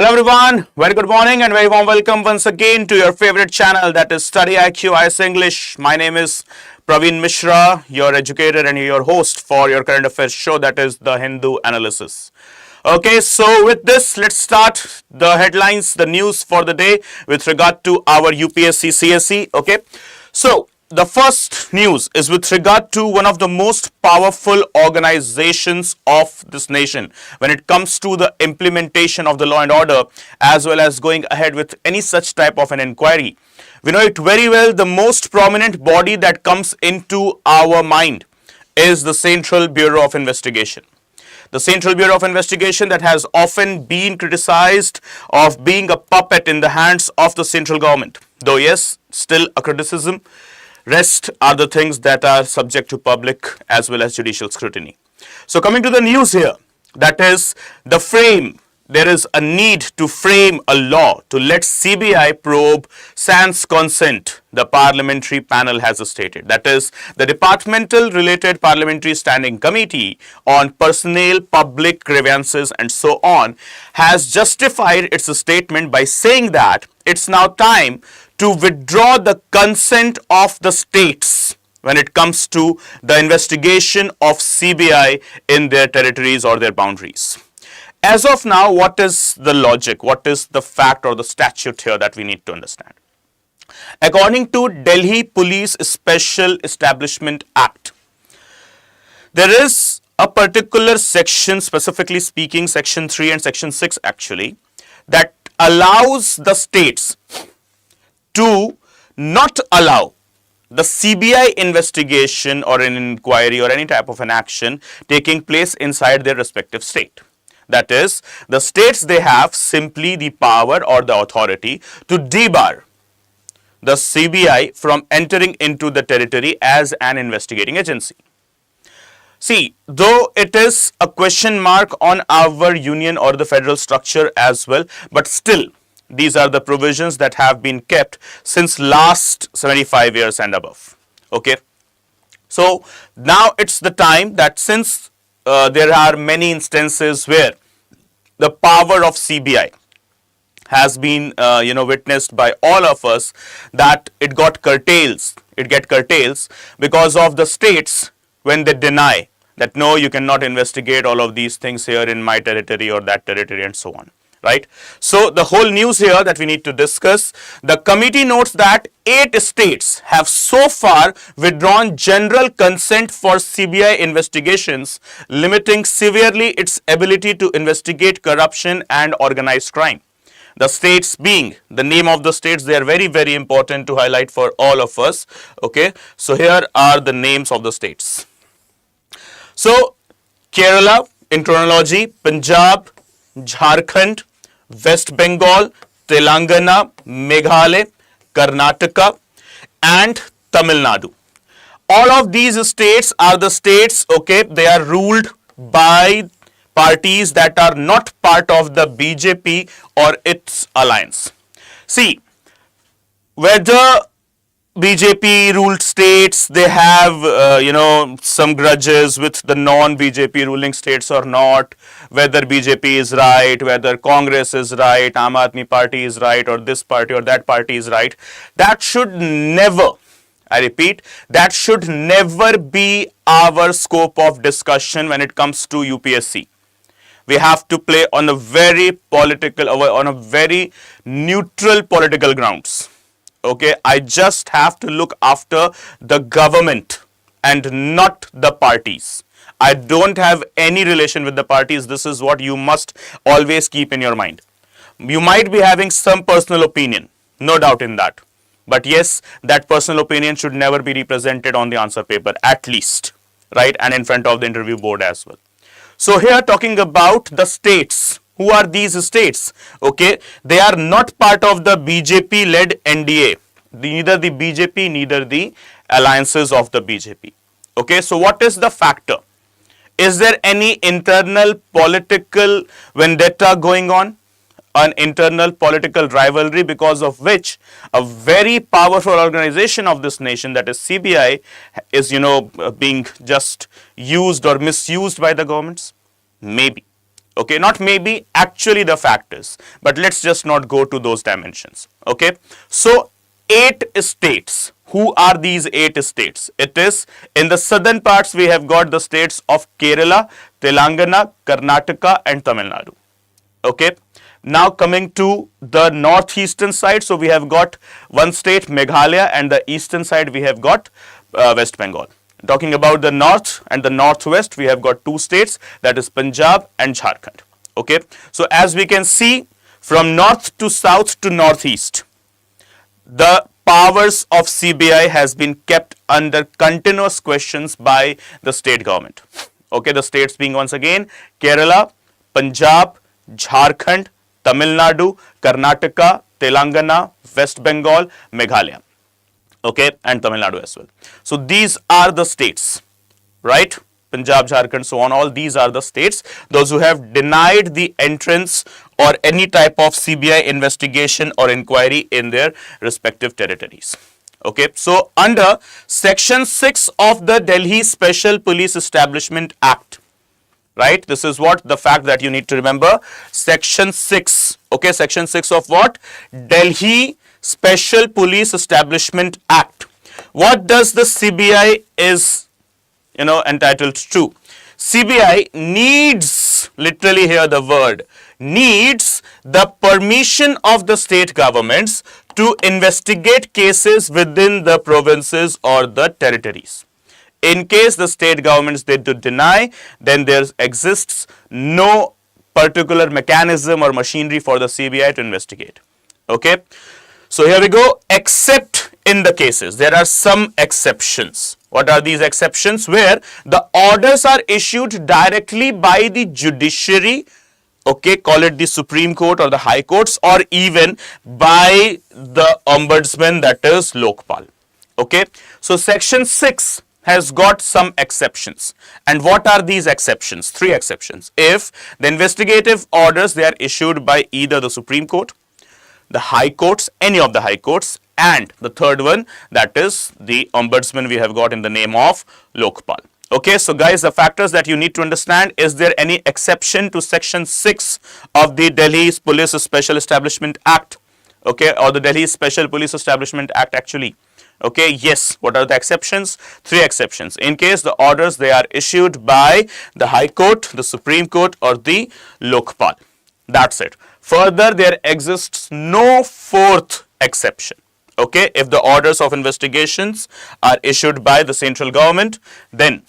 Hello everyone, very good morning and very warm welcome once again to your favorite channel, that is StudyIQ IS English. My name is Praveen Mishra, your educator and your host for your current affairs show, that is the Hindu Analysis. Okay, so with this, let's start the headlines, the news for the day with regard to our UPSC CSE. Okay, so the first news is with regard to one of the most powerful organizations of this nation when it comes to the implementation of the law and order, as well as going ahead with any such type of an inquiry. We know it very well. The most prominent body that comes into our mind is the Central Bureau of Investigation. The Central Bureau of Investigation that has often been criticized of being a puppet in the hands of the central government. Though yes, still a criticism. Rest are the things that are subject to public as well as judicial scrutiny. So coming to the news here, that is the frame. There is a need to frame a law to let CBI probe sans consent, the parliamentary panel has stated. That is, the Departmental Related Parliamentary Standing Committee on Personnel, Public Grievances and so on has justified its statement by saying that it's now time to withdraw the consent of the states when it comes to the investigation of CBI in their territories or their boundaries. As of now, what is the logic? What is the fact or the statute here that we need to understand? According to Delhi Police Special Establishment Act, there is a particular section, specifically speaking, section 3 and section 6 actually, that allows the states to not allow the CBI investigation or an inquiry or any type of an action taking place inside their respective state. That is, the states, they have simply the power or the authority to debar the CBI from entering into the territory as an investigating agency. See, though it is a question mark on our union or the federal structure as well, but still, these are the provisions that have been kept since last 75 years and above. Okay. So now it's the time that since there are many instances where the power of CBI has been witnessed by all of us, that it get curtails because of the states when they deny that no, you cannot investigate all of these things here in my territory or that territory and so on. Right. So the whole news here that we need to discuss, the committee notes that 8 states have so far withdrawn general consent for CBI investigations, limiting severely its ability to investigate corruption and organized crime. The states being, the name of the states, they are very, very important to highlight for all of us. Okay. So here are the names of the states. So Kerala in chronology, Punjab, Jharkhand, West Bengal, Telangana, Meghalaya, Karnataka and Tamil Nadu. All of these states are the states, okay, they are ruled by parties that are not part of the BJP or its alliance. See, whether BJP ruled states, they have some grudges with the non-BJP ruling states or not, whether BJP is right, whether Congress is right, Aam Aadmi Party is right, or this party or that party is right. That should never, I repeat, that should never be our scope of discussion when it comes to UPSC. We have to play on a very political, on a very neutral political grounds. Okay, I just have to look after the government and not the parties. I don't have any relation with the parties. This is what you must always keep in your mind. You might be having some personal opinion, no doubt in that. But yes, that personal opinion should never be represented on the answer paper, at least, right? And in front of the interview board as well. So here talking about the states. Who are these states? Okay, they are not part of the BJP-led NDA. Neither the BJP, neither the alliances of the BJP. Okay, so what is the factor? Is there any internal political vendetta going on? An internal political rivalry because of which a very powerful organization of this nation, that is CBI, is being just used or misused by the governments? Maybe. Okay, not maybe, actually the fact is. But let's just not go to those dimensions. Okay, so 8 states. Who are these 8 states? It is in the southern parts we have got the states of Kerala, Telangana, Karnataka and Tamil Nadu. Okay, now coming to the northeastern side, so we have got one state Meghalaya, and the eastern side we have got West Bengal. Talking about the north and the northwest, we have got 2 states, that is Punjab and Jharkhand. Okay, so as we can see, from north to south to northeast, the powers of CBI has been kept under continuous questions by the state government. Okay, the states being once again Kerala, Punjab, Jharkhand, Tamil Nadu, Karnataka, Telangana, West Bengal, Meghalaya. Okay, and Tamil Nadu as well. So these are the states, right? Punjab, Jharkhand, so on, all these are the states, those who have denied the entrance or any type of CBI investigation or inquiry in their respective territories. Okay, so under Section 6 of the Delhi Special Police Establishment Act, right? This is what the fact that you need to remember. Section 6, okay, Section 6 of what? Delhi Special Police Establishment Act. What does the CBI is, entitled to? CBI needs, literally here the word, needs the permission of the state governments to investigate cases within the provinces or the territories. In case the state governments they do deny, then there exists no particular mechanism or machinery for the CBI to investigate. Okay, so here we go. Except in the cases, there are some exceptions. What are these exceptions? Where the orders are issued directly by the judiciary, okay, call it the Supreme Court or the High Courts, or even by the Ombudsman, that is Lokpal. Okay, so Section 6 has got some exceptions. And what are these exceptions? 3 exceptions. If the investigative orders they are issued by either the Supreme Court, the High Courts, any of the High Courts, and the third one, that is the Ombudsman we have got in the name of Lokpal. Okay, so guys, the factors that you need to understand, is there any exception to Section 6 of the Delhi Police Special Establishment Act? Okay, or the Delhi Special Police Establishment Act actually. Okay, yes. What are the exceptions? 3 exceptions. In case the orders they are issued by the High Court, the Supreme Court or the Lokpal. That's it. Further, there exists no 4th exception. Okay, if the orders of investigations are issued by the central government, then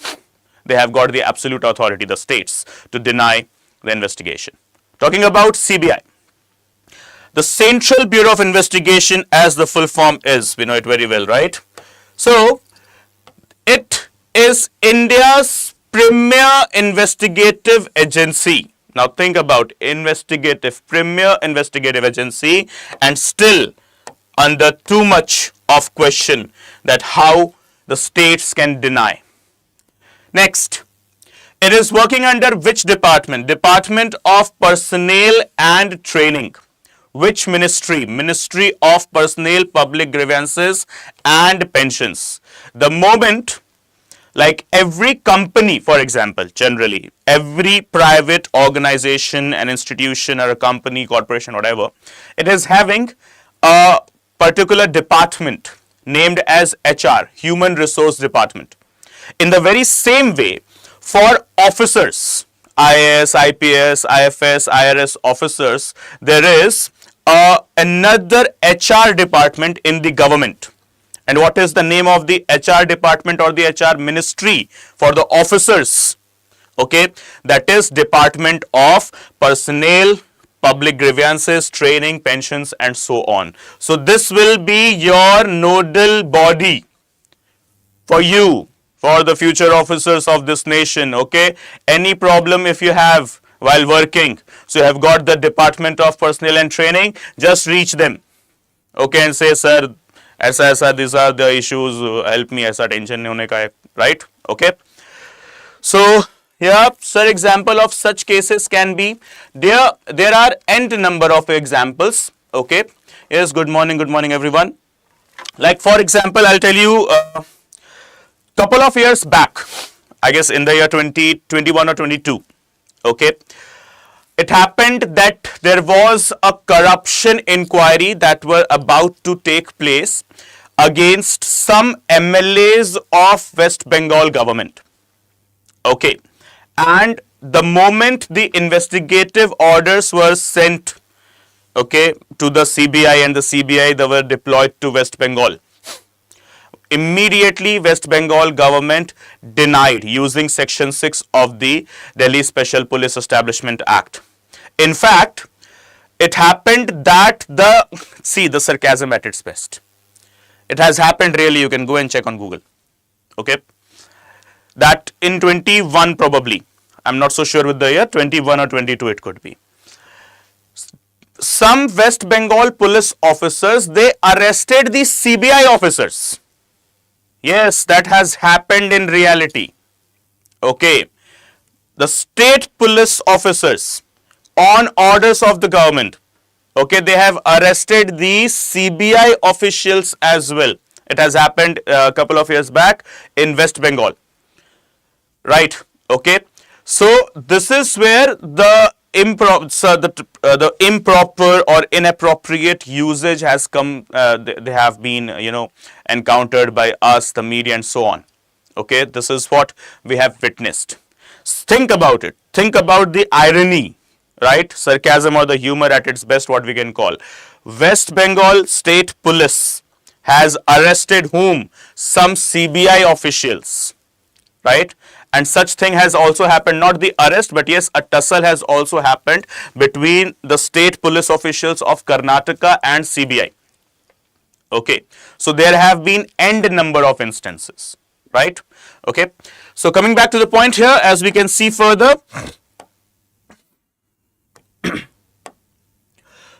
they have got the absolute authority, the states, to deny the investigation. Talking about CBI. The Central Bureau of Investigation, as the full form is, we know it very well, right? So, it is India's premier investigative agency. Now think about premier investigative agency, and still under too much of question that how the states can deny. Next, it is working under which department? Department of Personnel and Training. Which ministry? Ministry of Personnel, Public Grievances and Pensions. The moment, like every company, for example, generally, every private organization, an institution or a company, corporation, whatever, it is having a particular department named as HR, Human Resource Department. In the very same way, for officers, IAS, IPS, IFS, IRS officers, there is another HR department in the government. And what is the name of the HR department or the HR ministry for the officers? Okay, that is Department of Personnel, Public Grievances, Training, Pensions and so on. So this will be your nodal body for you, for the future officers of this nation. Okay, any problem if you have while working, so you have got the Department of Personnel and Training, just reach them. Okay, and say, sir, ऐसा these are the issues, help me, ऐसा tension नहीं होने का है, right? Okay, so here, sir, example of such cases can be there are n number of examples. Okay, yes, good morning everyone. Like for example, I'll tell you couple of years back, I guess in the year 2021 or 22. Okay, It happened that there was a corruption inquiry that were about to take place against some MLAs of West Bengal government. Okay, and the moment the investigative orders were sent, okay, to the CBI, and the CBI, they were deployed to West Bengal, immediately West Bengal government denied using section 6 of the Delhi Special Police Establishment Act. In fact, it happened that the sarcasm at its best. It has happened really, you can go and check on Google. Okay, that in 21 probably, I'm not so sure with the year, 21 or 22 it could be. Some West Bengal police officers, they arrested the CBI officers. Yes, that has happened in reality. Okay, the state police officers, on orders of the government, okay, they have arrested the CBI officials as well. It has happened a couple of years back in West Bengal. Right, okay. So this is where the improper or inappropriate usage has come, they have been, encountered by us, the media and so on. Okay, this is what we have witnessed. Think about it. Think about the irony, right? Sarcasm or the humor at its best, what we can call. West Bengal State Police has arrested whom? Some CBI officials, right? And such thing has also happened, not the arrest, but yes, a tussle has also happened between the state police officials of Karnataka and CBI. Okay, so there have been n number of instances, right? Okay, so coming back to the point here, as we can see further.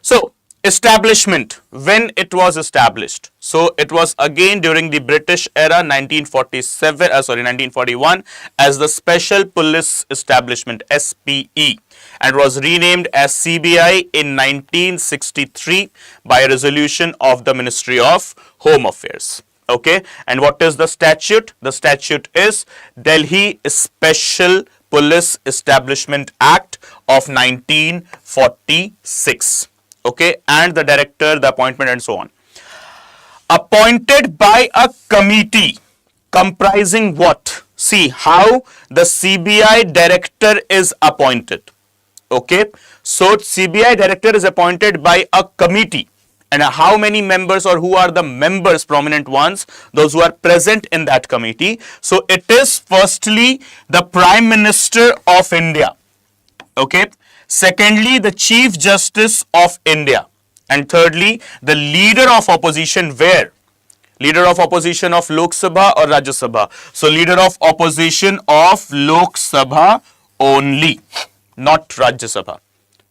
So, establishment, when it was established. So, it was again during the British era, 1941, as the Special Police Establishment, SPE, and was renamed as CBI in 1963 by a resolution of the Ministry of Home Affairs. Okay, and what is the statute? The statute is Delhi Special Police Establishment Act of 1946. Okay, and the director, the appointment and so on. Appointed by a committee comprising what? See how the CBI director is appointed. Okay, so CBI director is appointed by a committee. And how many members, or who are the members, prominent ones, those who are present in that committee? So it is firstly the Prime Minister of India. Okay. Secondly, the Chief Justice of India. And thirdly, the leader of opposition. Where? Leader of opposition of Lok Sabha or Rajya Sabha? So leader of opposition of Lok Sabha only, not Rajya Sabha.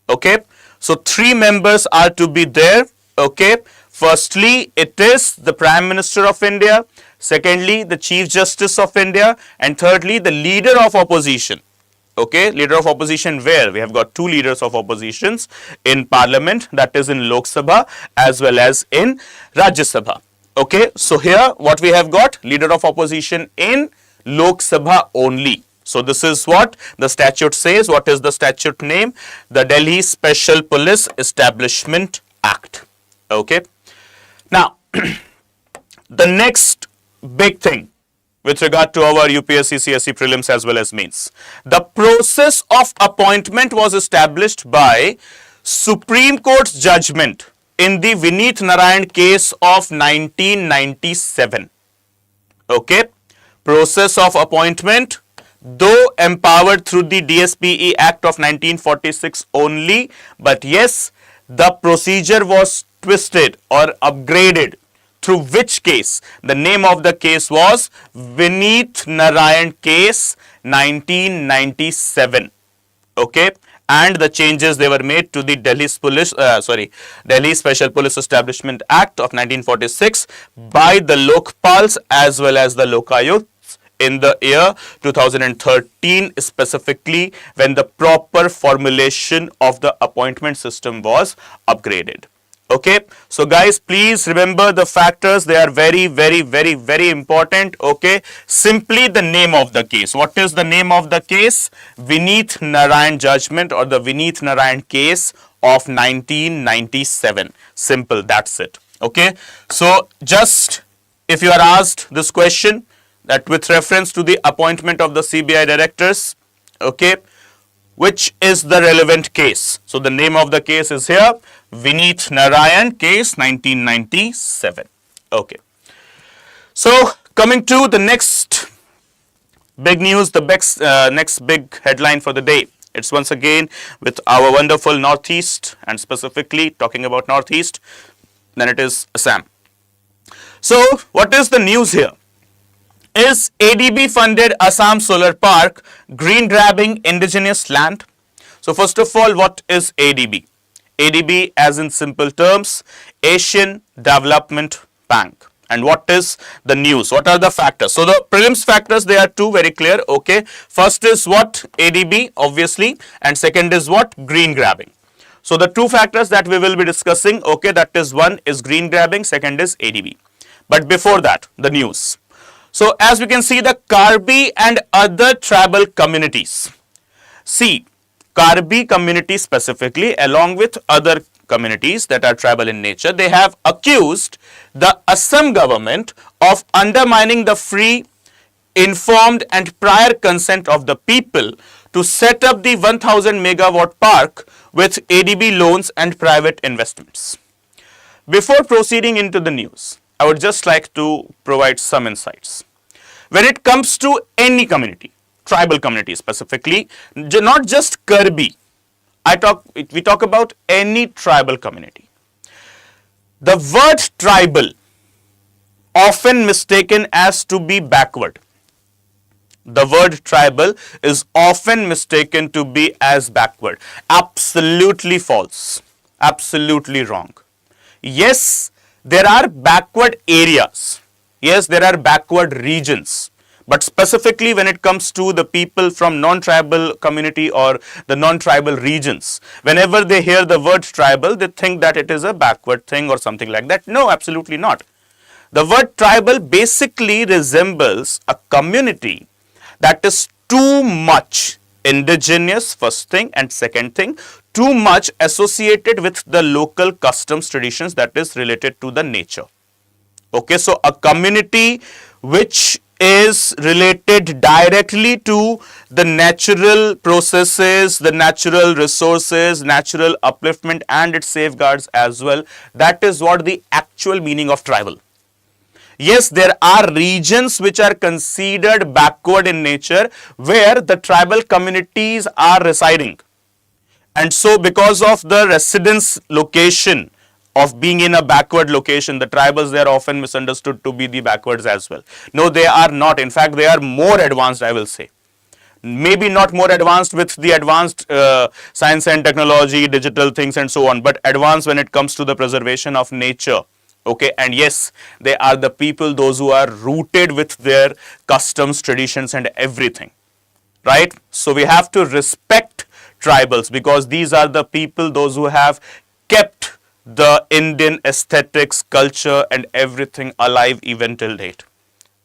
Okay. So 3 members are to be there. Okay. Firstly, it is the Prime Minister of India. Secondly, the Chief Justice of India. And thirdly, the leader of opposition. Okay, leader of opposition where? We have got 2 leaders of oppositions in Parliament, that is in Lok Sabha as well as in Rajya Sabha. Okay, so here what we have got? Leader of opposition in Lok Sabha only. So this is what the statute says. What is the statute name? The Delhi Special Police Establishment Act. Okay, now the next big thing with regard to our UPSC, CSE prelims as well as mains. The process of appointment was established by Supreme Court's judgment in the Vineet Narayan case of 1997. Okay, process of appointment, though empowered through the DSPE Act of 1946 only, but yes, the procedure was twisted or upgraded. Through which case? The name of the case was Vineet Narayan case 1997. Okay, and the changes they were made to the Delhi Special Police Establishment Act of 1946 by the Lokpals as well as the Lokayuks in the year 2013, specifically when the proper formulation of the appointment system was upgraded. Okay, so guys, please remember the factors. They are very, very, very, very important. Okay, simply the name of the case. What is the name of the case? Vineet Narayan judgment, or the Vineet Narayan case of 1997. Simple, that's it. Okay, so just if you are asked this question, that with reference to the appointment of the CBI directors, okay, which is the relevant case? So the name of the case is here, Vineet Narayan case 1997. Okay. So coming to the next big news, the next big headline for the day. It's once again with our wonderful Northeast, and specifically talking about Northeast, then it is Assam. So what is the news here? Is ADB funded Assam Solar Park green grabbing indigenous land? So first of all, what is ADB? ADB, as in simple terms, Asian Development Bank. And what is the news? What are the factors? So the prelims factors, they are two, very clear. Okay. First is what? ADB, obviously. And second is what? Green grabbing. So the two factors that we will be discussing, okay, that is one is green grabbing, second is ADB. But before that, the news. So as we can see, the Karbi and other tribal communities. See, Karbi community specifically, along with other communities that are tribal in nature, they have accused the Assam government of undermining the free, informed and prior consent of the people to set up the 1000 megawatt park with ADB loans and private investments. Before proceeding into the news, I would just like to provide some insights. When it comes to any community, tribal community specifically, not just Karbi, we talk about any tribal community. The word tribal, often mistaken as to be backward. The word tribal is often mistaken to be as backward. Absolutely false. Absolutely wrong. Yes, there are backward areas. Yes, there are backward regions. But specifically when it comes to the people from non-tribal community or the non-tribal regions, whenever they hear the word tribal, they think that it is a backward thing or something like that. No, absolutely not. The word tribal basically resembles a community that is too much indigenous, first thing, and second thing, too much associated with the local customs, traditions that is related to the nature. Okay, so a community which is related directly to the natural processes, the natural resources, natural upliftment and its safeguards as well. That is what the actual meaning of tribal. Yes, there are regions which are considered backward in nature where the tribal communities are residing. And so because of the residence location of being in a backward location, the tribals, they are often misunderstood to be the backwards as well. No, they are not. In fact, they are more advanced, I will say. Maybe not more advanced with the advanced science and technology, digital things and so on, but advanced when it comes to the preservation of nature. Okay, and yes, they are the people, those who are rooted with their customs, traditions and everything, right? So we have to respect tribals because these are the people, those who have kept the Indian aesthetics, culture and everything alive even till date,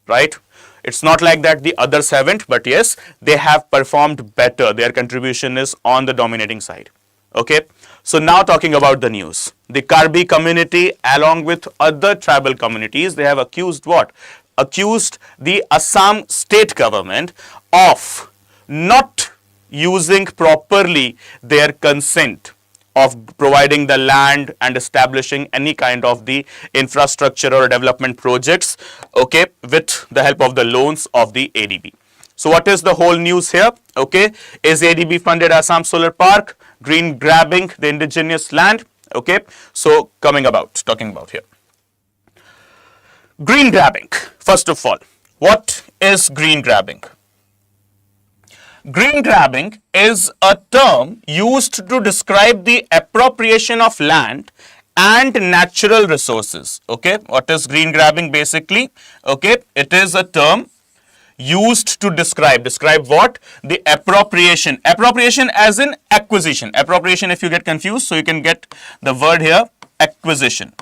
right? It's not like that the others haven't, but yes, they have performed better. Their contribution is on the dominating side. Okay, so now talking about the news. The Karbi community along with other tribal communities, they have accused what? Accused the Assam state government of not using properly their consent of providing the land and establishing any kind of the infrastructure or development projects, okay, with the help of the loans of the ADB. So what is the whole news here? Okay, is ADB funded Assam Solar Park, green grabbing the indigenous land? Okay, so talking about here. Green grabbing, first of all, what is green grabbing? Green grabbing is a term used to describe the appropriation of land and natural resources. Okay, what is green grabbing basically? Okay, it is a term used to describe what? The appropriation as in acquisition. Appropriation, if you get confused, so you can get the word here, acquisition.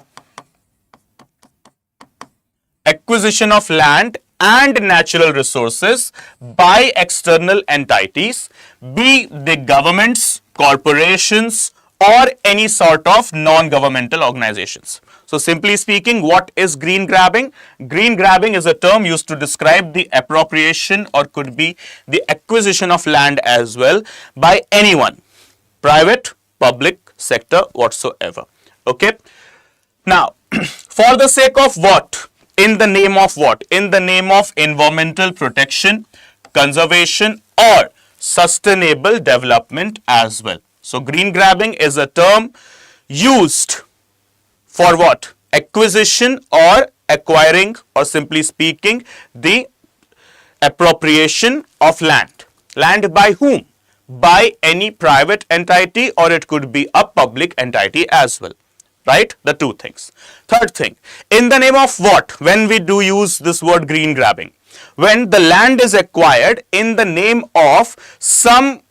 Acquisition of land and natural resources by external entities, be they governments, corporations, or any sort of non-governmental organizations. So simply speaking, what is green grabbing? Green grabbing is a term used to describe the appropriation or could be the acquisition of land as well by anyone, private, public sector, whatsoever. Okay. Now, for the sake of what? In the name of what? In the name of environmental protection, conservation, or sustainable development as well. So, green grabbing is a term used for what? Acquisition or acquiring, or simply speaking, the appropriation of land. Land by whom? By any private entity, or it could be a public entity as well. Right? The two things. Third thing, in the name of what? When we do use this word green grabbing, when the land is acquired in the name of some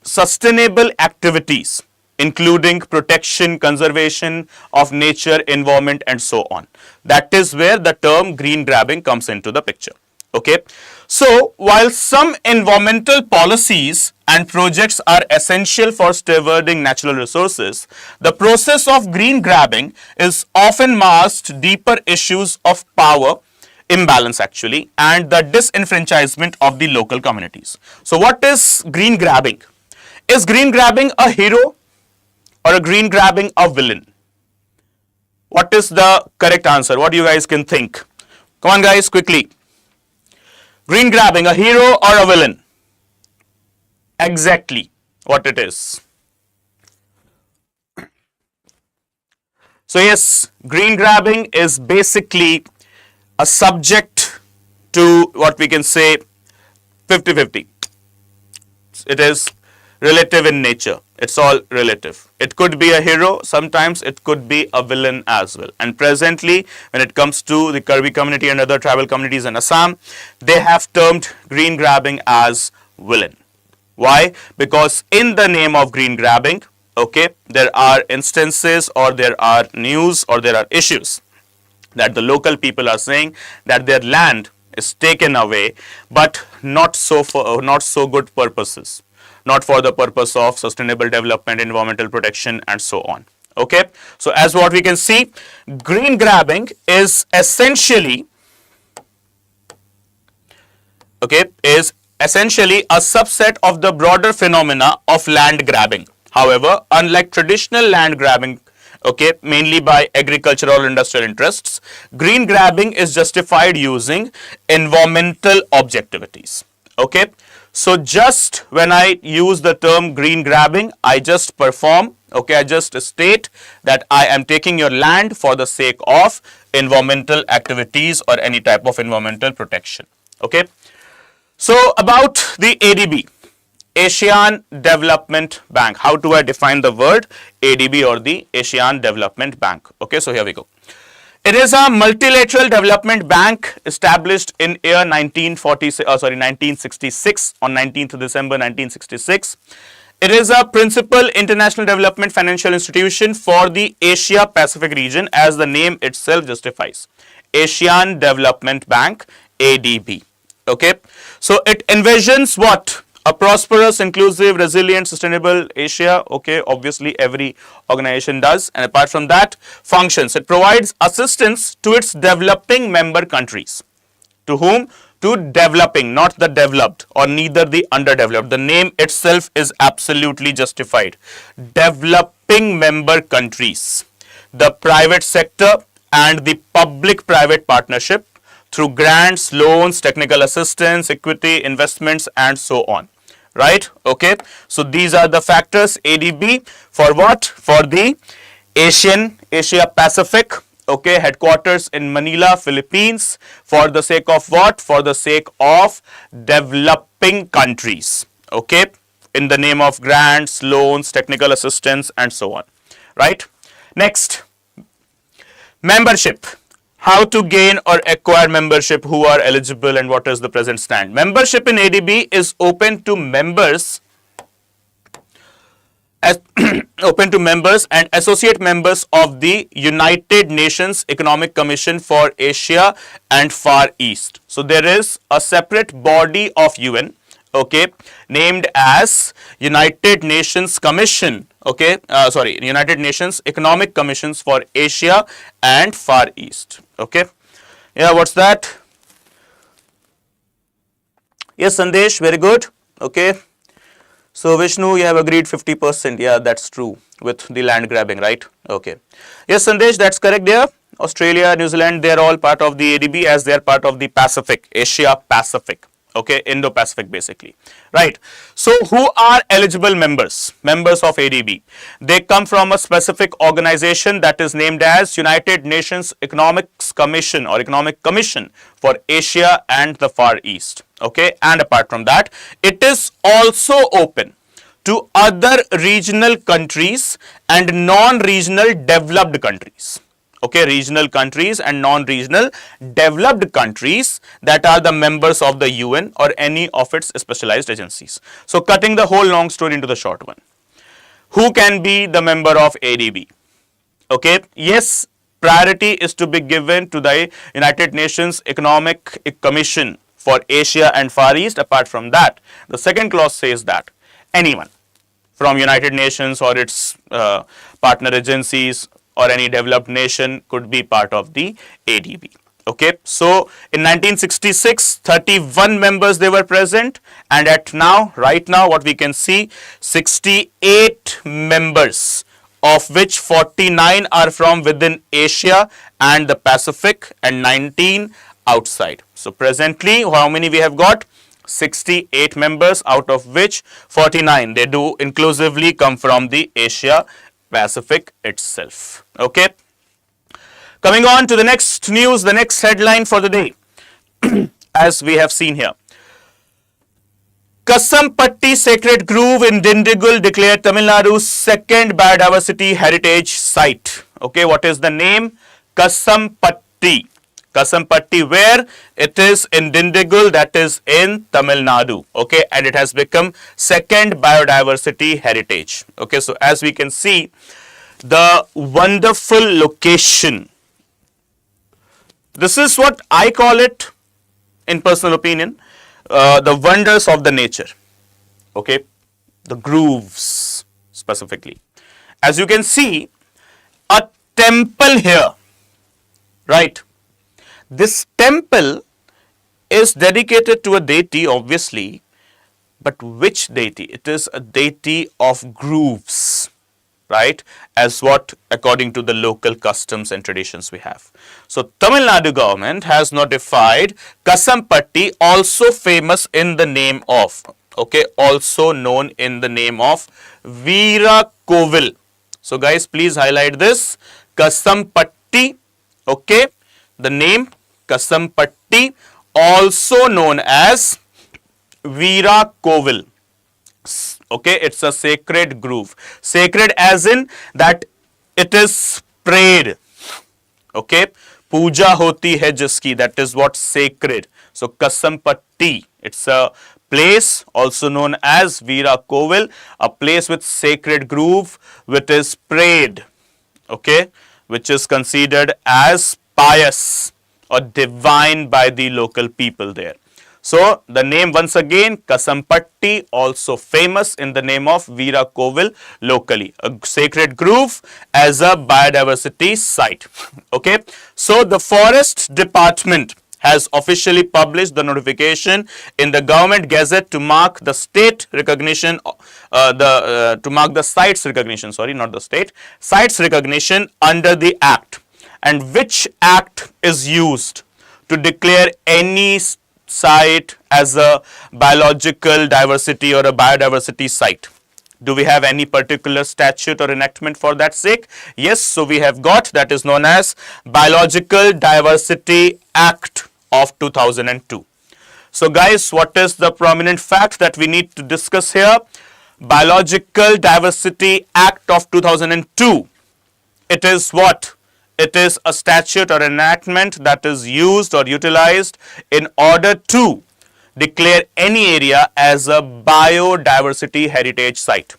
sustainable activities, including protection, conservation of nature, environment, and so on. That is where the term green grabbing comes into the picture. Okay. So, while some environmental policies and projects are essential for stewarding natural resources, the process of green grabbing is often masked deeper issues of power imbalance actually and the disenfranchisement of the local communities. So, what is green grabbing? Is green grabbing a hero or a green grabbing a villain? What is the correct answer? What you guys can think? Come on guys, quickly. Green grabbing, a hero or a villain? Exactly what it is. So yes, green grabbing is basically a subject to what we can say 50-50. It is relative in nature. It's all relative. It could be a hero, sometimes it could be a villain as well. And presently, when it comes to the Karbi community and other tribal communities in Assam, they have termed green grabbing as villain. Why? Because in the name of green grabbing, okay, there are instances or there are news or there are issues that the local people are saying that their land is taken away, but not so for not so good purposes. Not for the purpose of sustainable development, environmental protection, and so on. Okay. So, as what we can see, green grabbing is essentially, okay, is essentially a subset of the broader phenomena of land grabbing. However, unlike traditional land grabbing, okay, mainly by agricultural or industrial interests, green grabbing is justified using environmental objectivities. Okay. So, just when I use the term green grabbing, I just perform, okay, I just state that I am taking your land for the sake of environmental activities or any type of environmental protection. Okay. So, about the ADB, Asian Development Bank. How do I define the word ADB or the Asian Development Bank? Okay, so here we go. It is a multilateral development bank established in year 1966 on 19th December 1966. It is a principal international development financial institution for the Asia Pacific region, as the name itself justifies. Asian Development Bank, ADB. Okay. So it envisions what? A prosperous, inclusive, resilient, sustainable Asia. Okay, obviously every organization does. And apart from that, functions. It provides assistance to its developing member countries. To whom? To developing, not the developed or neither the underdeveloped. The name itself is absolutely justified. Developing member countries. The private sector and the public-private partnership through grants, loans, technical assistance, equity, investments, and so on. Right? Okay. So these are the factors. ADB for what? For the Asia Pacific. Okay. Headquarters in Manila, Philippines. For the sake of what? For the sake of developing countries. Okay. In the name of grants, loans, technical assistance, and so on. Right? Next. Membership. How to gain or acquire membership, who are eligible, and what is the present stand. Membership in ADB is open to members as open to members and associate members of the United Nations Economic Commission for Asia and Far East. So there is a separate body of UN, okay, named as United Nations Commission, okay, United Nations Economic Commissions for Asia and Far East, okay. Yeah, what's that? Yes, Sandesh, very good, okay. So Vishnu, you have agreed 50%. Yeah, that's true with the land grabbing, right? Okay. Yes, Sandesh, that's correct there. Australia, New Zealand, they're all part of the ADB as they're part of the Pacific, Asia Pacific. Okay, Indo-Pacific basically. Right. So who are eligible members? Members of ADB. They come from a specific organization that is named as United Nations Economics Commission or Economic Commission for Asia and the Far East. Okay, and apart from that, it is also open to other regional countries and non-regional developed countries. Okay, regional countries and non-regional developed countries that are the members of the UN or any of its specialized agencies. So cutting the whole long story into the short one. Who can be the member of ADB? Okay, yes, priority is to be given to the United Nations Economic Commission for Asia and Far East. Apart from that, the second clause says that anyone from United Nations or its partner agencies or any developed nation could be part of the ADB. Okay, so in 1966, 31 members they were present, and right now what we can see, 68 members, of which 49 are from within Asia and the Pacific and 19 outside. So presently, how many we have got? 68 members, out of which 49 they do inclusively come from the Asia Pacific itself. Okay. Coming on to the next news, the next headline for the day, as we have seen here. Kasampatti Sacred Grove in Dindigul declared Tamil Nadu's second biodiversity heritage site. Okay, what is the name? Kasampatti. Kasampatti, where? It is in Dindigul, that is in Tamil Nadu. Okay, and it has become second biodiversity heritage. Okay, so as we can see, the wonderful location. This is what I call it, in personal opinion, the wonders of the nature. Okay, the grooves specifically. As you can see, a temple here, right? This temple is dedicated to a deity, obviously, but which deity? It is a deity of grooves, right? As what according to the local customs and traditions we have. So Tamil Nadu government has notified Kasampatti, also famous in the name of, okay, also known in the name of Veera Kovil. So guys, please highlight this, Kasampatti, okay, the name Kasampatti, also known as Veera Kovil. Okay, it's a sacred grove. Sacred as in that it is prayed. Okay, puja hoti hai jiski, that is what sacred. So Kasampatti, it's a place also known as Veera Kovil, a place with sacred grove which is prayed. Okay, which is considered as pious or divine by the local people there. So the name once again, Kasampatti, also famous in the name of Veera Kovil locally, a sacred grove as a biodiversity site. Okay, so the forest department has officially published the notification in the government gazette to mark the state recognition, to mark the site's recognition, sorry, not the state, site's recognition under the act. And which act is used to declare any site as a biological diversity or a biodiversity site? Do we have any particular statute or enactment for that sake? Yes, so we have got, that is known as Biological Diversity Act of 2002. So guys, what is the prominent fact that we need to discuss here? Biological Diversity Act of 2002. It is what? It is a statute or enactment that is used or utilized in order to declare any area as a biodiversity heritage site.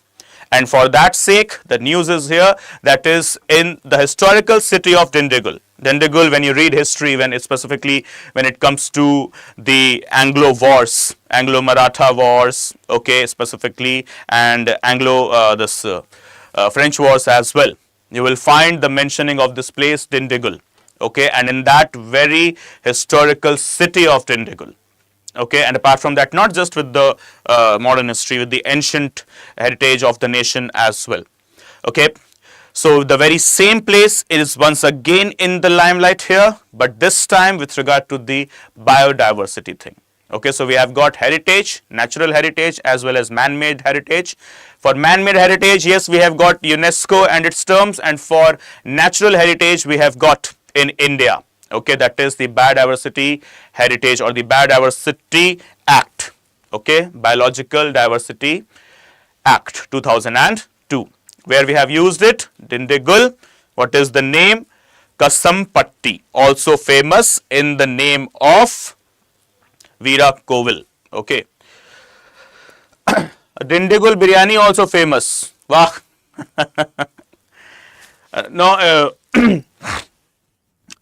And for that sake, the news is here, that is in the historical city of Dindigul. Dindigul, when you read history, when it comes to the Anglo wars, Anglo-Maratha wars, okay, specifically, and French wars as well, you will find the mentioning of this place, Dindigul, okay, and in that very historical city of Dindigul. Okay, and apart from that, not just with the modern history, with the ancient heritage of the nation as well. Okay, so the very same place is once again in the limelight here, but this time with regard to the biodiversity thing. Okay, so we have got heritage, natural heritage, as well as man-made heritage. For man-made heritage, yes, we have got UNESCO and its terms, and for natural heritage, we have got in India. Okay, that is the Biodiversity Heritage or the Biodiversity Act. Okay, Biological Diversity Act 2002, where we have used it, Dindigul. What is the name? Kasampatti, also famous in the name of Veera Kovil. Okay. Dindigul biryani also famous. Wow.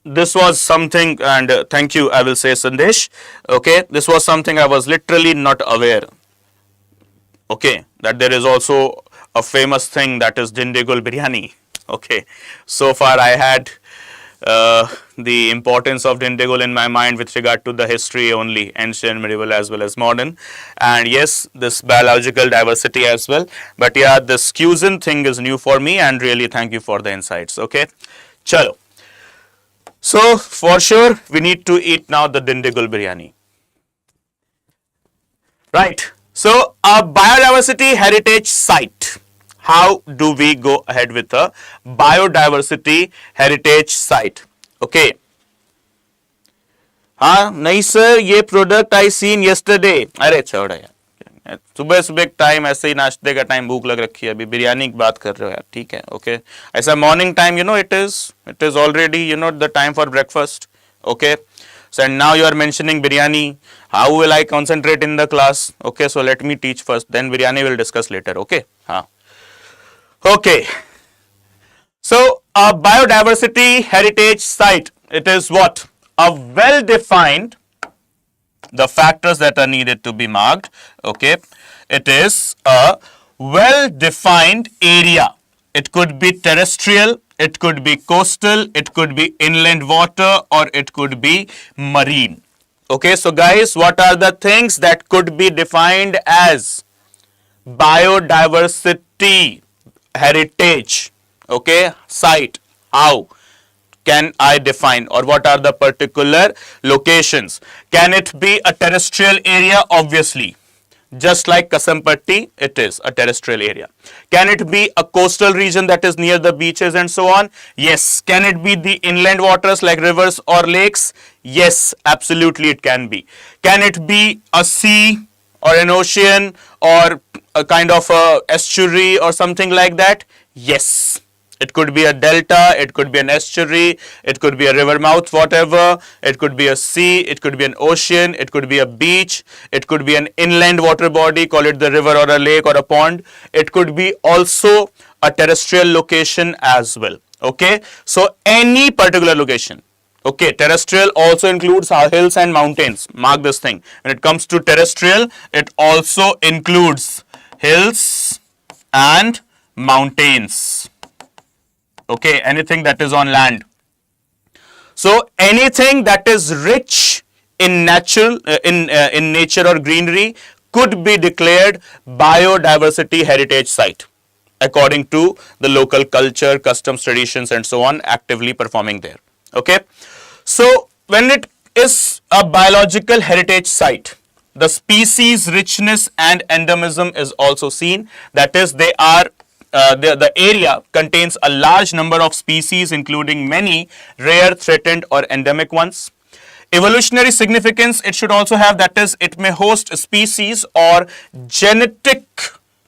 This was something, and thank you, I will say, Sandesh. Okay, this was something I was literally not aware. Okay, that there is also a famous thing that is Dindigul biryani. Okay, so far I had the importance of Dindigul in my mind with regard to the history only, ancient, medieval, as well as modern, and yes, this biological diversity as well. But yeah, this cuisine thing is new for me, and really thank you for the insights. Okay, chalo. So for sure we need to eat now the Dindigul biryani. Right. So a biodiversity heritage site. How do we go ahead with a biodiversity heritage site? Okay. हाँ नहीं sir, ये product I seen yesterday. अरे छोड़ो यार, सुबह सुबह time, ऐसे ही नाश्ते का टाइम, भूख लग रखी है, अभी बिरयानी की बात कर रहे हो यार, ठीक है, ओके. ऐसा morning time, you know, it is already, you know, the time for breakfast. Okay, so and now you are mentioning biryani. How will I concentrate in the class? Okay, so let me teach first, then biryani will discuss later. Okay, okay. So a biodiversity heritage site, it is what? A well defined, the factors that are needed to be marked. Okay, it is a well defined area. It could be terrestrial, it could be coastal, it could be inland water, or it could be marine. Okay, so guys, what are the things that could be defined as biodiversity heritage, okay, site? How can I define, or what are the particular locations? Can it be a terrestrial area? Obviously, just like Kasampatti, it is a terrestrial area. Can it be a coastal region that is near the beaches and so on? Yes. Can it be the inland waters like rivers or lakes? Yes, absolutely it can be. Can it be a sea or an ocean or a kind of a estuary or something like that? Yes. It could be a delta, it could be an estuary, it could be a river mouth, whatever. It could be a sea, it could be an ocean, it could be a beach, it could be an inland water body, call it the river or a lake or a pond. It could be also a terrestrial location as well. Okay, so any particular location. Okay, terrestrial also includes hills and mountains. Mark this thing. When it comes to terrestrial, it also includes hills and mountains. Okay, anything that is on land. So anything that is rich in natural in nature or greenery could be declared biodiversity heritage site according to the local culture, customs, traditions, and so on actively performing there. Okay, so when it is a biological heritage site, the species richness and endemism is also seen. That is, they are the area contains a large number of species, including many rare, threatened, or endemic ones. Evolutionary significance it should also have, that is, it may host species or genetic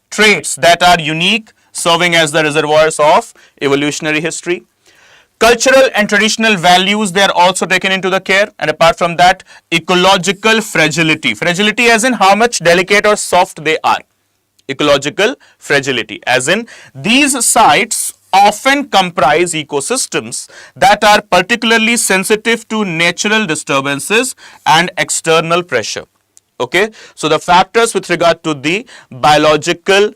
traits that are unique, serving as the reservoirs of evolutionary history. Cultural and traditional values, they are also taken into the care, and apart from that, ecological fragility. Fragility as in how much delicate or soft they are. Ecological fragility, as in these sites often comprise ecosystems that are particularly sensitive to natural disturbances and external pressure. Okay, so the factors with regard to the biological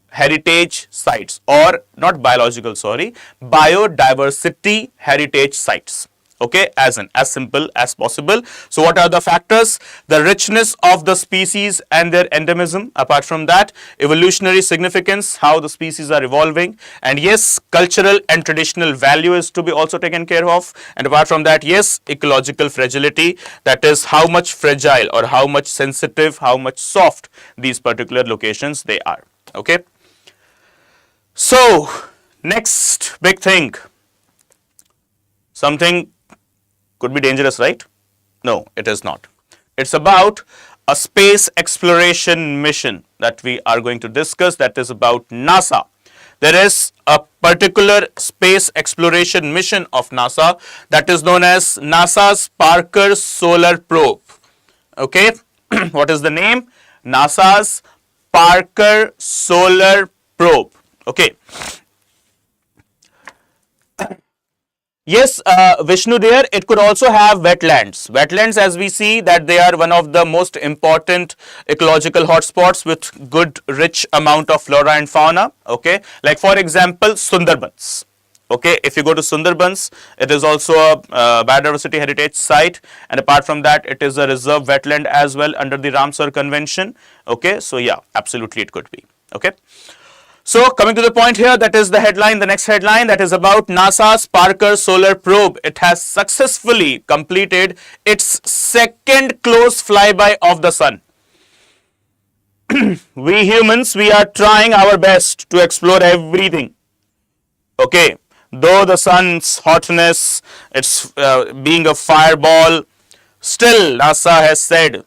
heritage sites, or not biological, sorry, biodiversity heritage sites. Okay, as simple as possible. So what are the factors? The richness of the species and their endemism. Apart from that, evolutionary significance, how the species are evolving, and yes, cultural and traditional value is to be also taken care of. And apart from that, yes, ecological fragility, that is how much fragile or how much sensitive, how much soft these particular locations they are. Okay. So next big thing, something could be dangerous, right? No, it is not. It's about a space exploration mission that we are going to discuss, that is about NASA. There is a particular space exploration mission of NASA that is known as NASA's Parker Solar Probe. Okay, what is the name? NASA's Parker Solar Probe. Okay. Yes, Vishnu, there it could also have wetlands. Wetlands, as we see, that they are one of the most important ecological hotspots with good rich amount of flora and fauna. Okay, like for example, Sundarbans. Okay, if you go to Sundarbans, it is also a biodiversity heritage site, and apart from that, it is a reserve wetland as well under the Ramsar Convention. Okay, so yeah, absolutely it could be. Okay. So coming to the point here, that is the headline, the next headline, that is about NASA's Parker Solar Probe. It has successfully completed its second close flyby of the sun. We humans, we are trying our best to explore everything. Okay, though the sun's hotness, it's being a fireball, still NASA has said,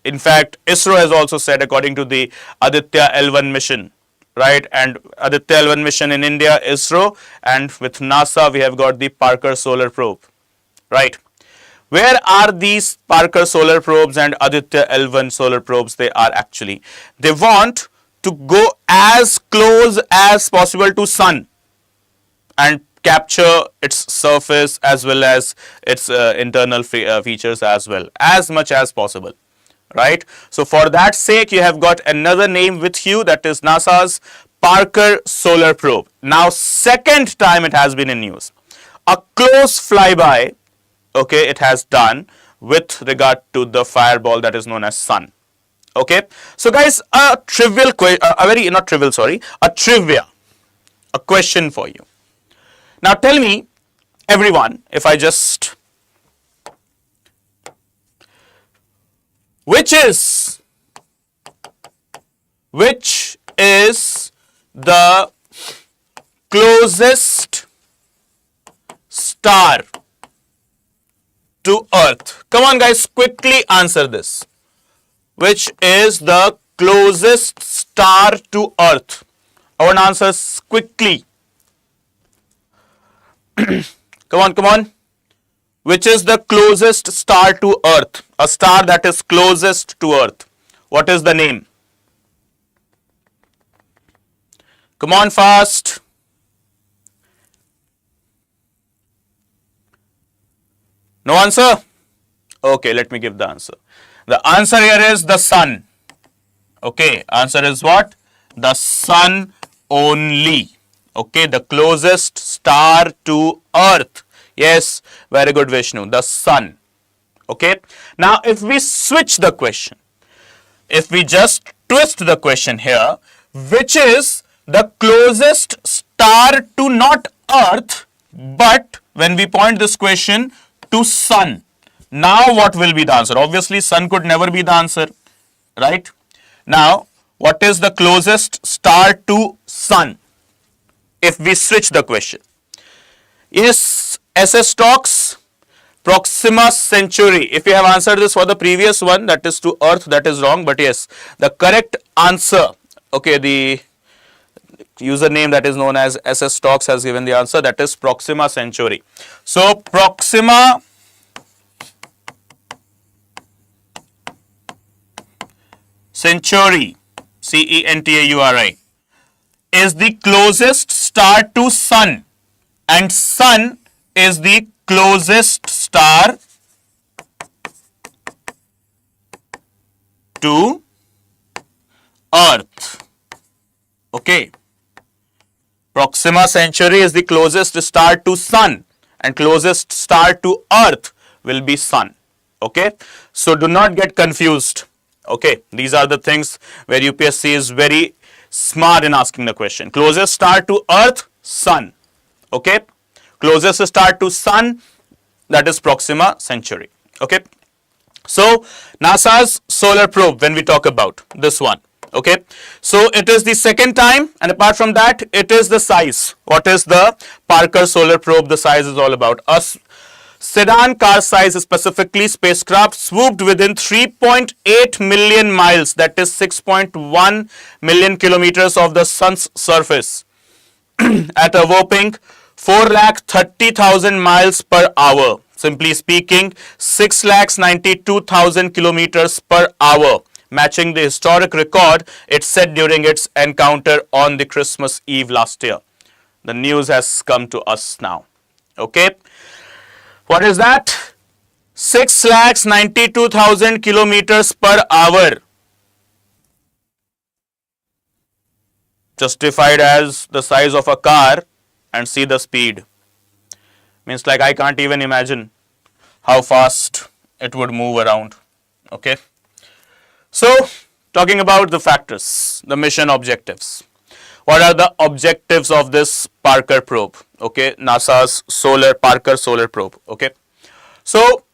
in fact, ISRO has also said, according to the Aditya L1 mission, right, and Aditya L1 mission in India, ISRO, and with NASA we have got the Parker Solar Probe, right. Where are these Parker Solar Probes and Aditya L1 solar probes? They are actually, they want to go as close as possible to sun and capture its surface as well as its internal features as well, as much as possible. Right. So for that sake, you have got another name with you, that is NASA's Parker Solar Probe. Now, second time it has been in news. A close flyby, okay, it has done with regard to the fireball that is known as sun. Okay. So guys, a trivia, a question for you. Now tell me, everyone, if I just, which is the closest star to Earth? Come on guys, quickly answer this. Which is the closest star to Earth? I want answers quickly. Come on. Which is the closest star to Earth? A star that is closest to Earth. What is the name? Come on, fast. No answer? Okay, let me give the answer. The answer here is the sun. Okay, answer is what? The sun only. Okay, the closest star to Earth. Yes, very good, Vishnu. The sun. Okay. Now, if we switch the question, if we just twist the question here, which is the closest star to not Earth, but when we point this question to sun, now what will be the answer? Obviously, sun could never be the answer, right? Now, what is the closest star to sun? If we switch the question, yes, SS talks Proxima Centauri. If you have answered this for the previous one, that is to Earth, that is wrong. But yes, the correct answer, okay, the username that is known as SS talks has given the answer, that is Proxima Centauri. So Proxima Centauri Centauri, is the closest star to Sun, and Sun is the closest star to Earth. Okay. Proxima Centauri is the closest star to Sun, and closest star to Earth will be Sun. Okay. So do not get confused. Okay. These are the things where UPSC is very smart in asking the question. Closest star to Earth, Sun. Okay. Closest star to Sun, that is Proxima Centauri. Okay. So NASA's solar probe, when we talk about this one. Okay, so it is the second time, and apart from that, it is the size. What is the Parker solar probe? The size is all about us. Sedan car size, specifically spacecraft, swooped within 3.8 million miles, that is 6.1 million kilometers of the sun's surface at a whopping 4,30,000 miles per hour. Simply speaking, 6,92,000 kilometers per hour, matching the historic record it set during its encounter on the Christmas Eve last year. The news has come to us now. Okay. What is that? 6,92,000 kilometers per hour. Justified as the size of a car, and see the speed. Means like I can't even imagine how fast it would move around. Okay. So, talking about the factors, the mission objectives. What are the objectives of this Parker probe? Okay, NASA's Parker solar probe. Okay. So,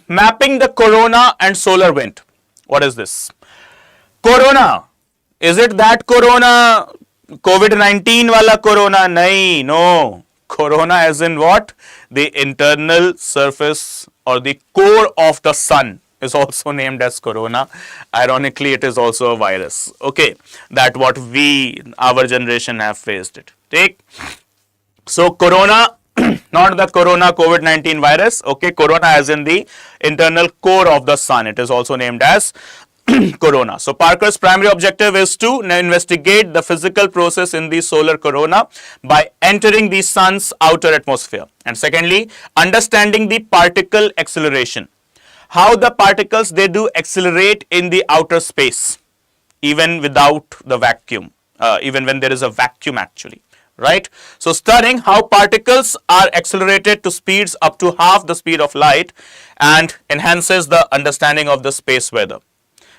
mapping the corona and solar wind. What is this? Corona. Is it that corona, COVID-19 wala corona? No. Corona as in what? The internal surface or the core of the sun is also named as corona. Ironically, it is also a virus. Okay, that what our generation have faced it. Take. So corona, not the corona COVID-19 virus. Okay, corona as in the internal core of the sun. It is also named as corona. So Parker's primary objective is to investigate the physical process in the solar corona by entering the sun's outer atmosphere. And secondly, understanding the particle acceleration. How the particles, they do accelerate in the outer space, even without the vacuum, even when there is a vacuum actually, right? So studying how particles are accelerated to speeds up to half the speed of light and enhances the understanding of the space weather.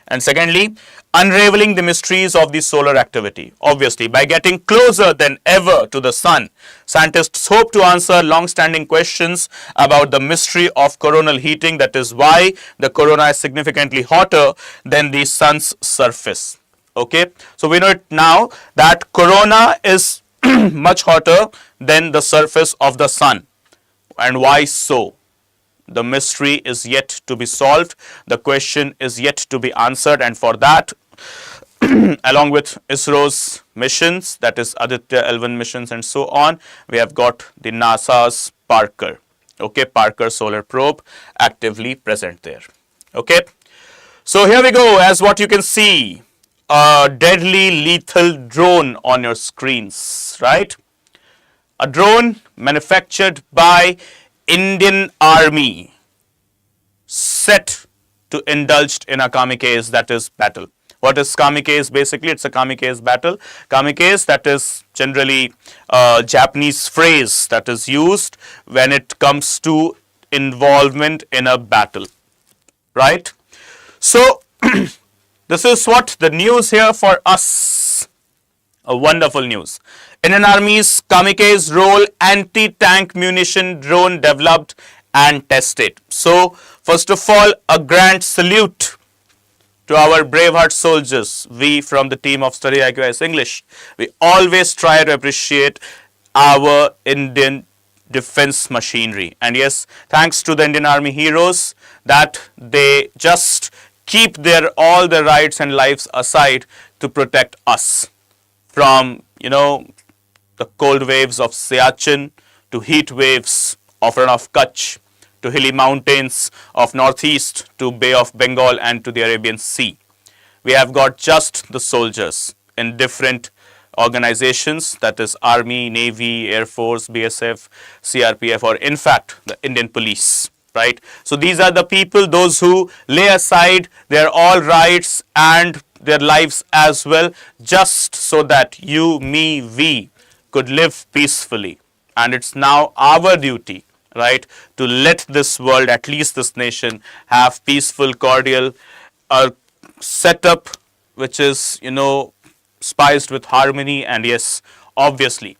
And secondly, unraveling the mysteries of the solar activity. Obviously, by getting closer than ever to the sun, scientists hope to answer long-standing questions about the mystery of coronal heating. That is why the corona is significantly hotter than the sun's surface. Okay, so we know it now that corona is much hotter than the surface of the sun. And why so? The mystery is yet to be solved. The question is yet to be answered, and for that, along with ISRO's missions, that is Aditya L1 missions and so on, we have got the NASA's Parker, okay, Parker solar probe actively present there. Okay, so here we go. As what you can see, a deadly lethal drone on your screens, right? A drone manufactured by Indian Army, set to indulge in a kamikaze, that is battle. What is kamikaze? Basically, it's a kamikaze battle. Kamikaze, that is generally a Japanese phrase that is used when it comes to involvement in a battle, right? So, this is what the news here for us. A wonderful news. Indian Army's kamikaze role anti-tank munition drone developed and tested. So, first of all, a grand salute to our braveheart soldiers. We from the team of StudyIQ English, we always try to appreciate our Indian defense machinery. And yes, thanks to the Indian Army heroes that they just keep all their rights and lives aside to protect us from, the cold waves of Siachen, to heat waves of Ran of Kutch, to hilly mountains of northeast, to Bay of Bengal and to the Arabian Sea. we have got just the soldiers in different organizations, that is Army, Navy, Air Force, BSF, CRPF, or in fact the Indian Police, right? So these are the people, those who lay aside their all rights and their lives as well, just so that you, me, we could live peacefully. And it's now our duty, right, to let this world, at least this nation, have peaceful, cordial, setup which is, spiced with harmony, and yes, obviously,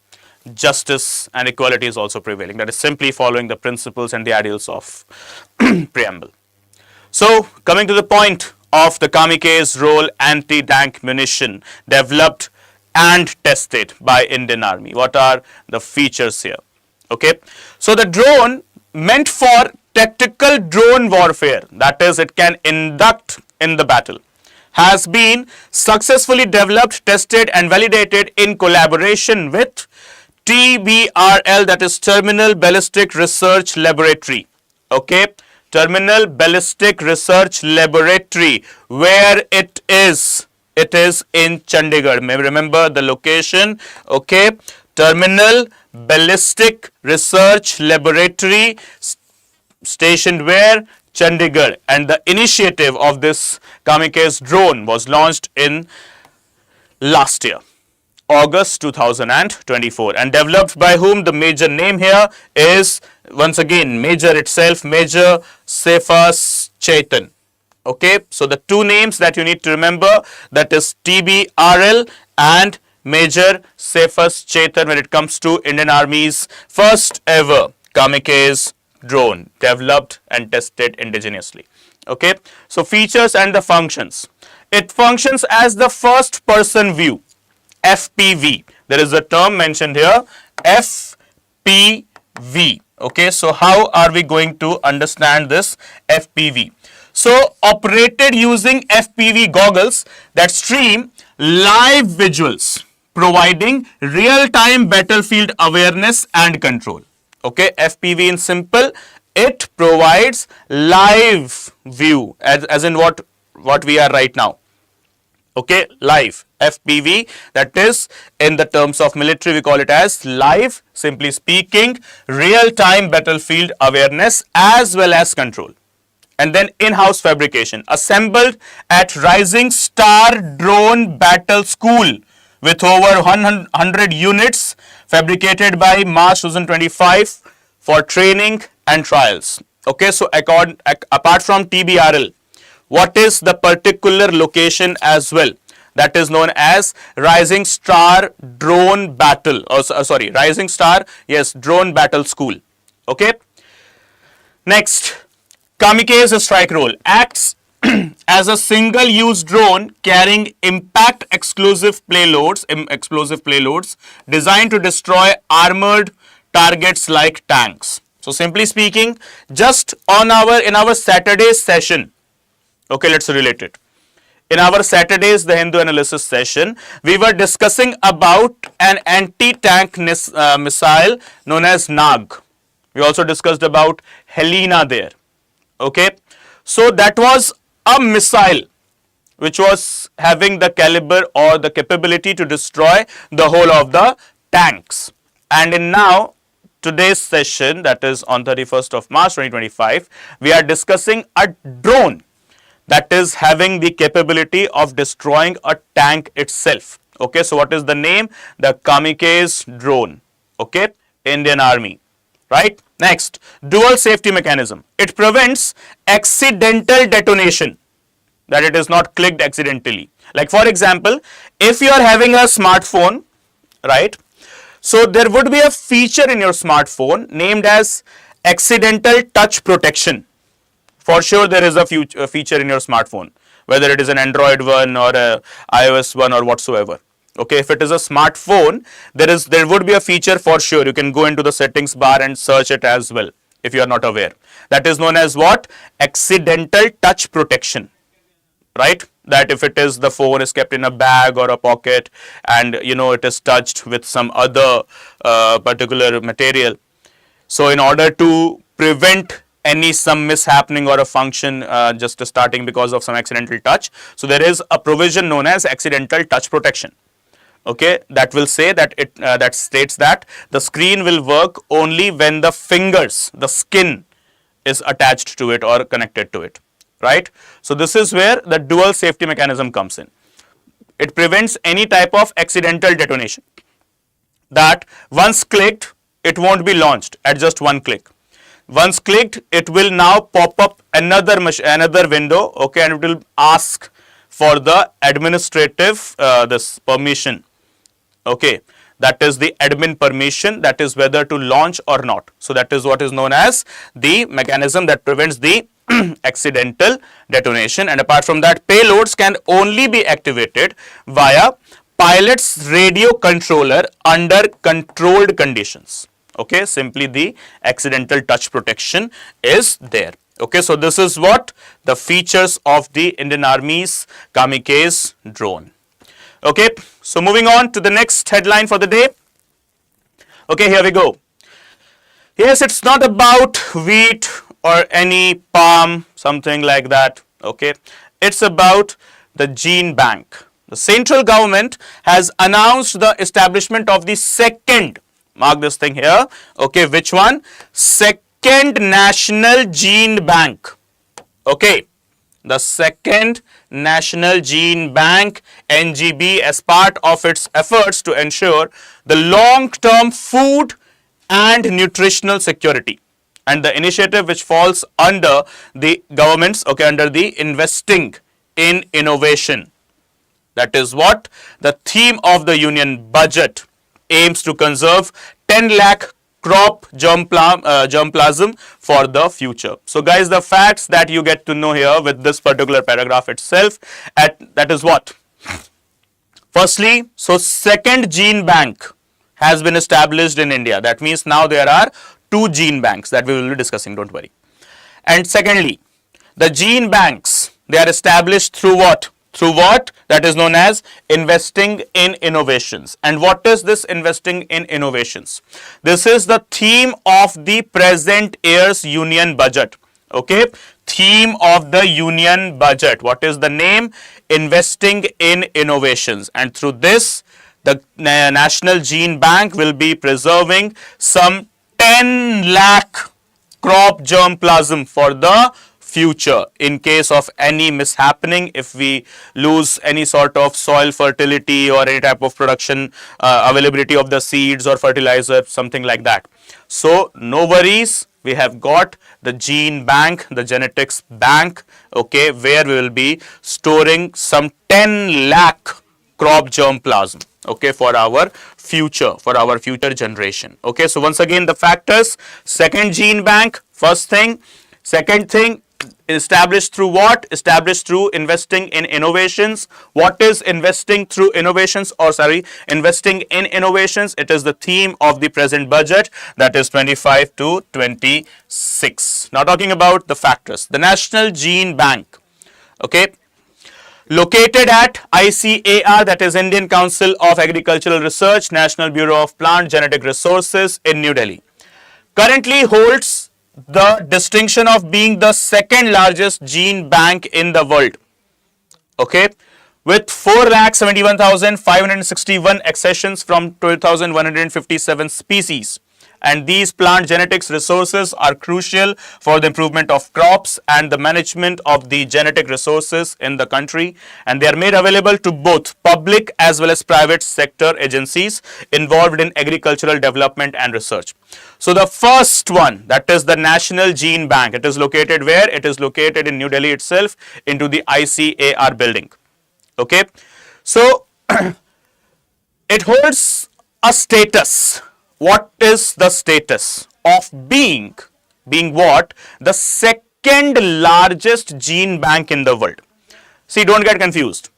justice and equality is also prevailing. That is simply following the principles and the ideals of preamble. So, coming to the point of the kamikaze role anti-tank munition developed and tested by Indian Army. What are the features here? Okay, so the drone meant for tactical drone warfare, that is, it can induct in the battle, has been successfully developed, tested and validated in collaboration with TBRL, that is Terminal Ballistic Research Laboratory. Okay, Terminal Ballistic Research Laboratory, where it is in Chandigarh. May remember the location. Okay, Terminal Ballistic Research Laboratory, stationed where? Chandigarh. And the initiative of this kamikaze drone was launched in last year, August 2024, and developed by whom? The major name here is, once again, Major itself, Major Cephas Chaitan. Okay, so the two names that you need to remember, that is TBRL and Major Cephas Chaitan, when it comes to Indian Army's first ever kamikaze drone developed and tested indigenously. Okay, so features and the functions. It functions as the first person view, FPV. There is a term mentioned here, FPV. Okay, so how are we going to understand this FPV? So, operated using FPV goggles that stream live visuals, providing real-time battlefield awareness and control. Okay, FPV in simple, it provides live view, as in what we are right now. Okay, live FPV, that is, in the terms of military we call it as live, simply speaking, real-time battlefield awareness as well as control. And then in-house fabrication, assembled at Rising Star Drone Battle School with over 100 units, fabricated by March 2025 for training and trials. Okay, so apart from TBRL, what is the particular location as well? That is known as Rising Star Drone Battle, Rising Star, yes, Drone Battle School. Okay. Next, kamikaze strike role acts as a single-use drone carrying impact explosive payloads designed to destroy armored targets like tanks. So simply speaking, just in our Saturday session, okay, let's relate it. In our Saturday's The Hindu Analysis session, we were discussing about an anti-tank missile known as Nag. We also discussed about Helena there. Okay, so that was a missile which was having the caliber or the capability to destroy the whole of the tanks. And in now today's session, that is on 31st of March 2025, we are discussing a drone that is having the capability of destroying a tank itself. Okay, so what is the name? The kamikaze drone. Okay, Indian Army. Right? Next, dual safety mechanism. It prevents accidental detonation, that it is not clicked accidentally. Like for example, if you are having a smartphone, right? So there would be a feature in your smartphone named as accidental touch protection. For sure, there is a feature in your smartphone, whether it is an Android one or a iOS one or whatsoever. Okay, if it is a smartphone, there would be a feature for sure. You can go into the settings bar and search it as well if you are not aware. That is known as what? Accidental touch protection. Right? That if it is the phone is kept in a bag or a pocket and it is touched with some other particular material. So in order to prevent some mishappening or a function just starting because of some accidental touch. So there is a provision known as accidental touch protection. Okay, that will say that that states that the screen will work only when the fingers, the skin is attached to it or connected to it, right? So this is where the dual safety mechanism comes in. It prevents any type of accidental detonation, that once clicked it won't be launched at just one click. Once clicked, it will now pop up another window, okay, and it will ask for the administrative this permission. Okay, that is the admin permission, that is whether to launch or not. So that is what is known as the mechanism that prevents the accidental detonation. And apart from that, payloads can only be activated via pilot's radio controller under controlled conditions. Okay, simply the accidental touch protection is there. Okay, so this is what the features of the Indian Army's kamikaze drone. Okay, so moving on to the next headline for the day. Okay, here we go. Yes, it's not about wheat or any palm, something like that. Okay, it's about the gene bank. The central government has announced the establishment of the second, mark this thing here, okay, which one? Second National Gene Bank. Okay, the second National Gene Bank, NGB, as part of its efforts to ensure the long-term food and nutritional security, and the initiative which falls under the government's, okay, under the investing in innovation. That is what the theme of the union budget aims to conserve 10 lakh crop germplasm for the future. So guys, the facts that you get to know here with this particular paragraph itself, that is what? Firstly, so second gene bank has been established in India. That means now there are 2 gene banks that we will be discussing, don't worry. And secondly, the gene banks, they are established through what? Through what? That is known as investing in innovations. And what is this investing in innovations? This is the theme of the present year's union budget. Okay, theme of the union budget. What is the name? Investing in innovations. And through this, the National Gene Bank will be preserving some 10 lakh crop germplasm for the future in case of any mishappening, if we lose any sort of soil fertility or any type of production availability of the seeds or fertilizer, something like that. So no worries, we have got the gene bank, the genetics bank, okay, where we will be storing some 10 lakh crop germplasm, okay, for our future generation. Okay, so once again the factors: second gene bank, first thing. Second thing, established through what? Established through investing in innovations. What is investing through innovations, or sorry, investing in innovations? It is the theme of the present budget, that is 25 to 26. Now talking about the factors. The National Gene Bank, okay, located at ICAR, that is Indian Council of Agricultural Research, National Bureau of Plant Genetic Resources in New Delhi, currently holds the distinction of being the second largest gene bank in the world, okay, with 4,71,561 accessions from 12,157 species. And these plant genetics resources are crucial for the improvement of crops and the management of the genetic resources in the country, and they are made available to both public as well as private sector agencies involved in agricultural development and research. So the first one, that is the National Gene Bank, it is located where? It is located in New Delhi itself, into the ICAR building. Okay, so it holds a status. What is the status of being what? The second largest gene bank in the world. See, don't get confused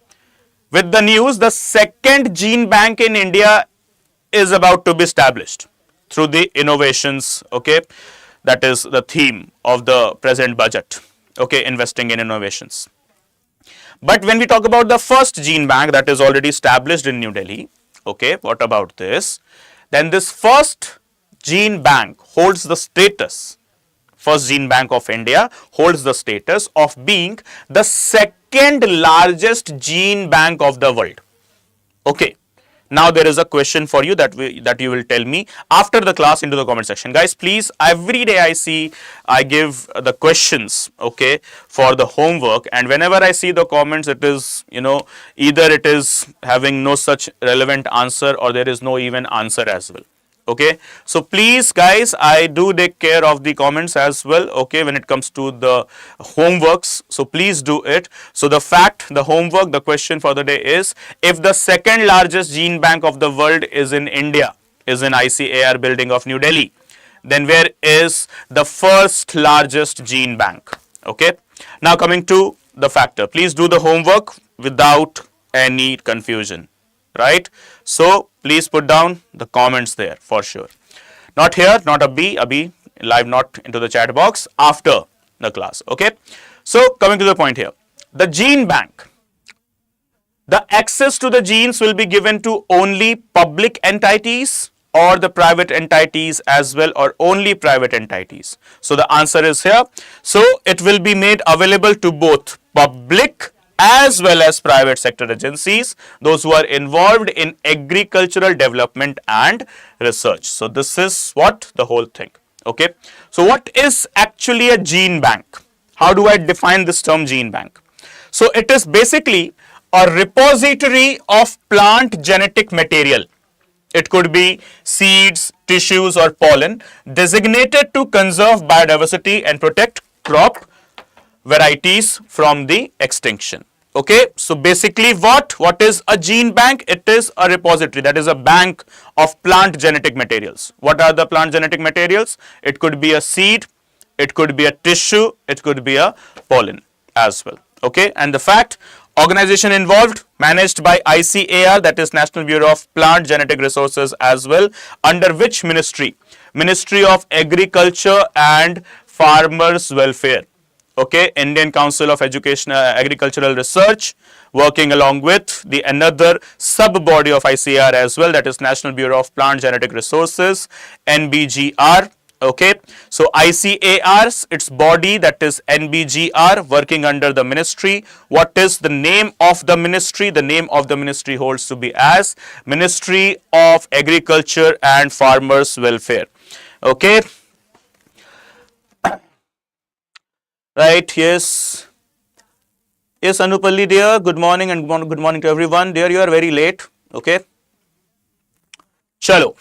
with the news. The second gene bank in India is about to be established through the innovations, okay, that is the theme of the present budget, okay, investing in innovations. But when we talk about the first gene bank that is already established in New Delhi, okay, what about this? Then this first gene bank holds the status first gene bank of India, holds the status of being the second largest gene bank of the world. Okay. Now there is a question for you that you will tell me after the class into the comment section. Guys, please, every day I give the questions, okay, for the homework, and whenever I see the comments, it is, either it is having no such relevant answer or there is no even answer as well. Okay, so please guys, I do take care of the comments as well, okay, when it comes to the homeworks, so please do it. So the homework, the question for the day is, if the second largest gene bank of the world is in India, is in ICAR building of New Delhi, then where is the first largest gene bank? Okay, now coming to the factor, please do the homework without any confusion, right? So please put down the comments there for sure. Not here, not a B live, not into the chat box after the class. Okay. So coming to the point here, the gene bank, the access to the genes will be given to only public entities or the private entities as well, or only private entities. So the answer is here. So it will be made available to both public as well as private sector agencies, those who are involved in agricultural development and research. So this is what the whole thing. Okay. So what is actually a gene bank? How do I define this term gene bank? So it is basically a repository of plant genetic material. It could be seeds, tissues or pollen designated to conserve biodiversity and protect crop varieties from the extinction. Okay, so basically what is a gene bank? It is a repository, that is a bank of plant genetic materials. What are the plant genetic materials? It could be a seed, it could be a tissue, it could be a pollen as well. Okay, and the fact, organization involved, managed by ICAR, that is National Bureau of Plant Genetic Resources as well, under which ministry? Ministry of Agriculture and Farmers Welfare. Okay, Indian Council of Agricultural Research, working along with the another sub body of ICAR as well, that is National Bureau of Plant Genetic Resources, NBGR. Okay, so ICAR's, its body, that is NBGR, working under the ministry. What is the name of the ministry? The name of the ministry holds to be as Ministry of Agriculture and Farmers Welfare. Okay. Right, yes. Yes, Anupalli dear, good morning and good morning to everyone. Dear, you are very late. Okay. Chalo.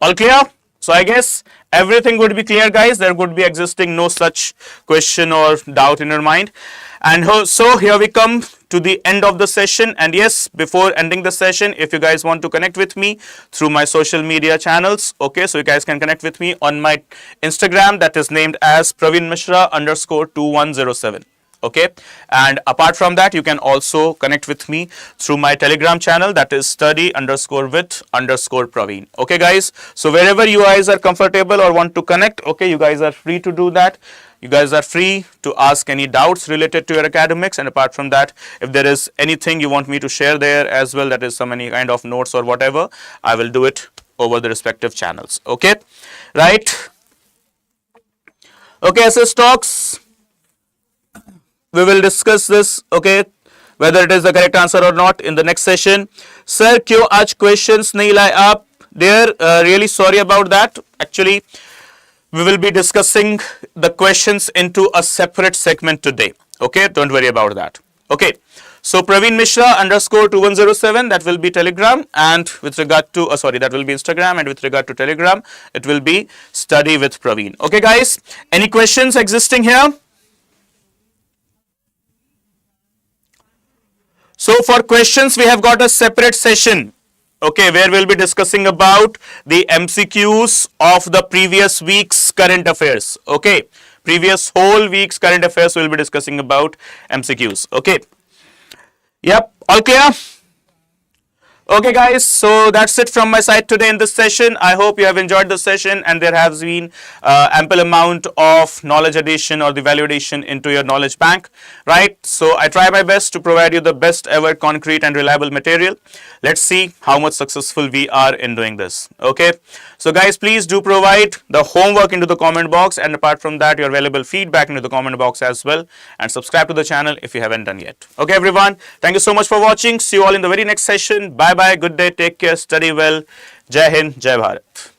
All clear? So I guess everything would be clear, guys. There would be existing no such question or doubt in your mind. And so here we come to the end of the session. And yes, before ending the session, if you guys want to connect with me through my social media channels, okay, so you guys can connect with me on my Instagram, that is named as Praveen Mishra _2107. Okay, and apart from that, you can also connect with me through my Telegram channel, that is study_with_Praveen. Okay, guys, so wherever you guys are comfortable or want to connect, okay, you guys are free to do that. You guys are free to ask any doubts related to your academics, and apart from that, if there is anything you want me to share there as well, that is any kind of notes or whatever, I will do it over the respective channels. Okay, right? Okay, SS Talks. We will discuss this, okay, whether it is the correct answer or not in the next session. Sir, क्यों आज questions नहीं लाए आप? Dear, really sorry about that. Actually, we will be discussing the questions into a separate segment today. Okay, don't worry about that. Okay, so Praveen Mishra _2107, that will be Telegram, and with regard to, that will be Instagram, and with regard to Telegram, it will be Study with Praveen. Okay, guys, any questions existing here? So for questions, we have got a separate session, okay, where we'll be discussing about the MCQs of the previous week's current affairs. Okay, previous whole week's current affairs we'll be discussing about MCQs. Okay, yep, all clear? Okay guys, so that's it from my side today in this session. I hope you have enjoyed the session and there has been ample amount of knowledge addition or the value addition into your knowledge bank, right? So I try my best to provide you the best ever concrete and reliable material. Let's see how much successful we are in doing this, okay? So guys, please do provide the homework into the comment box, and apart from that, your valuable feedback into the comment box as well, and subscribe to the channel if you haven't done yet. Okay everyone, thank you so much for watching. See you all in the very next session. Bye bye, good day, take care, study well. Jai Hind, Jai Bharat.